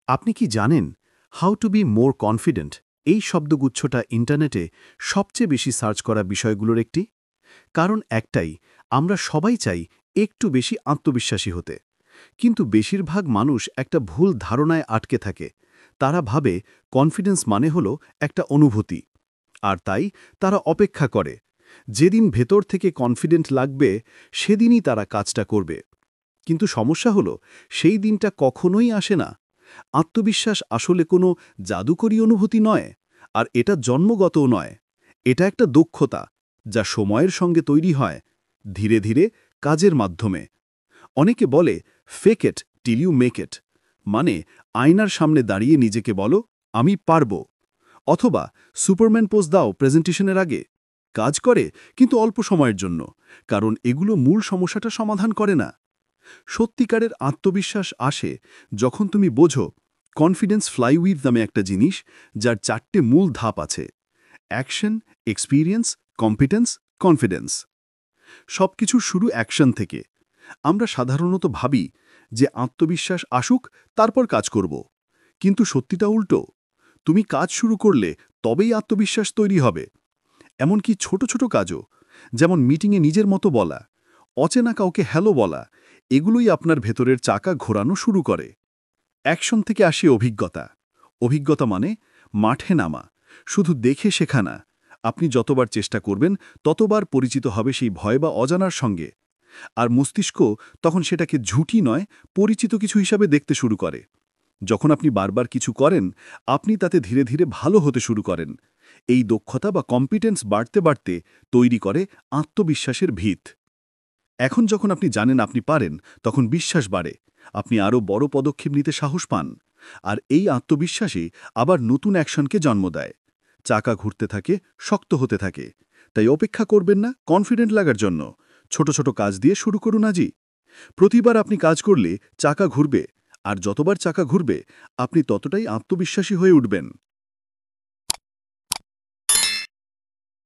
আপনি কি জানেন how to be more confident এই শব্দগুচ্ছটা ইন্টারনেটে সবচেয়ে বেশি সার্চ করা বিষয়গুলোর একটি? কারণ একটাই, আমরা সবাই চাই একটু বেশি আত্মবিশ্বাসী হতে। কিন্তু বেশিরভাগ মানুষ একটা ভুল ধারণায় আটকে থাকে। তারা ভাবে কনফিডেন্স মানে হলো একটা অনুভূতি। আর তাই তারা অপেক্ষা করে যেদিন ভেতর থেকে কনফিডেন্ট লাগবে সেদিনই তারা কাজটা করবে। কিন্তু সমস্যা হলো সেই দিনটা কখনোই আসে না। আত্মবিশ্বাস আসলে কোনো জাদুকরী অনুভূতি নয়, আর এটা জন্মগতও নয়। এটা একটা দক্ষতা যা সময়ের সঙ্গে তৈরি হয়, ধীরে ধীরে, কাজের মাধ্যমে। অনেকে বলে fake it till you make it, মানে আয়নার সামনে দাঁড়িয়ে নিজেকে বলো আমি পারব, অথবা সুপারম্যান পোজ দাও প্রেজেন্টেশনের আগে। কাজ করে, কিন্তু অল্প সময়ের জন্য, কারণ এগুলো মূল সমস্যাটা সমাধান করে না। সত্যিকারের আত্মবিশ্বাস আসে যখন তুমি বোঝো কনফিডেন্স ফ্লাইউইভ নামে একটা জিনিস, যার 4টে মূল ধাপ আছে: অ্যাকশন, এক্সপিরিয়েন্স, কম্পিটেন্স, কনফিডেন্স। সবকিছুর শুরু অ্যাকশন থেকে। আমরা সাধারণত ভাবি যে আত্মবিশ্বাস আসুক, তারপর কাজ করব। কিন্তু সত্যিটা উল্টো। তুমি কাজ শুরু করলে তবেই আত্মবিশ্বাস তৈরি হবে। এমনকি ছোট ছোট কাজও, যেমন মিটিংয়ে নিজের মতো বলা, অচেনা কাউকে হ্যালো বলা, এগুলোই আপনার ভেতরের চাকা ঘোরানো শুরু করে। অ্যাকশন থেকে আসে অভিজ্ঞতা। অভিজ্ঞতা মানে মাঠে নামা, শুধু দেখে শেখা না। আপনি যতবার চেষ্টা করবেন ততবার পরিচিত হবে সেই ভয় বা অজানার সঙ্গে। আর মস্তিষ্ক তখন সেটাকে ঝুঁটি নয়, পরিচিত কিছু হিসাবে দেখতে শুরু করে। যখন আপনি বারবার কিছু করেন, আপনি তাতে ধীরে ধীরে ভালো হতে শুরু করেন। এই দক্ষতা বা কম্পিটেন্স বাড়তে বাড়তে তৈরি করে আত্মবিশ্বাসের ভিত। এখন যখন আপনি জানেন আপনি পারেন, তখন বিশ্বাস বাড়ে। আপনি আরও বড় পদক্ষেপ নিতে সাহস পান। আর এই আত্মবিশ্বাসই আবার নতুন অ্যাকশনকে জন্ম দেয়। চাকা ঘুরতে থাকে, শক্ত হতে থাকে। তাই অপেক্ষা করবেন না কনফিডেন্ট লাগার জন্য। ছোট ছোট কাজ দিয়ে শুরু করুন আজই। প্রতিবার আপনি কাজ করলে চাকা ঘুরবে, আর যতবার চাকা ঘুরবে আপনি ততটাই আত্মবিশ্বাসী হয়ে উঠবেন।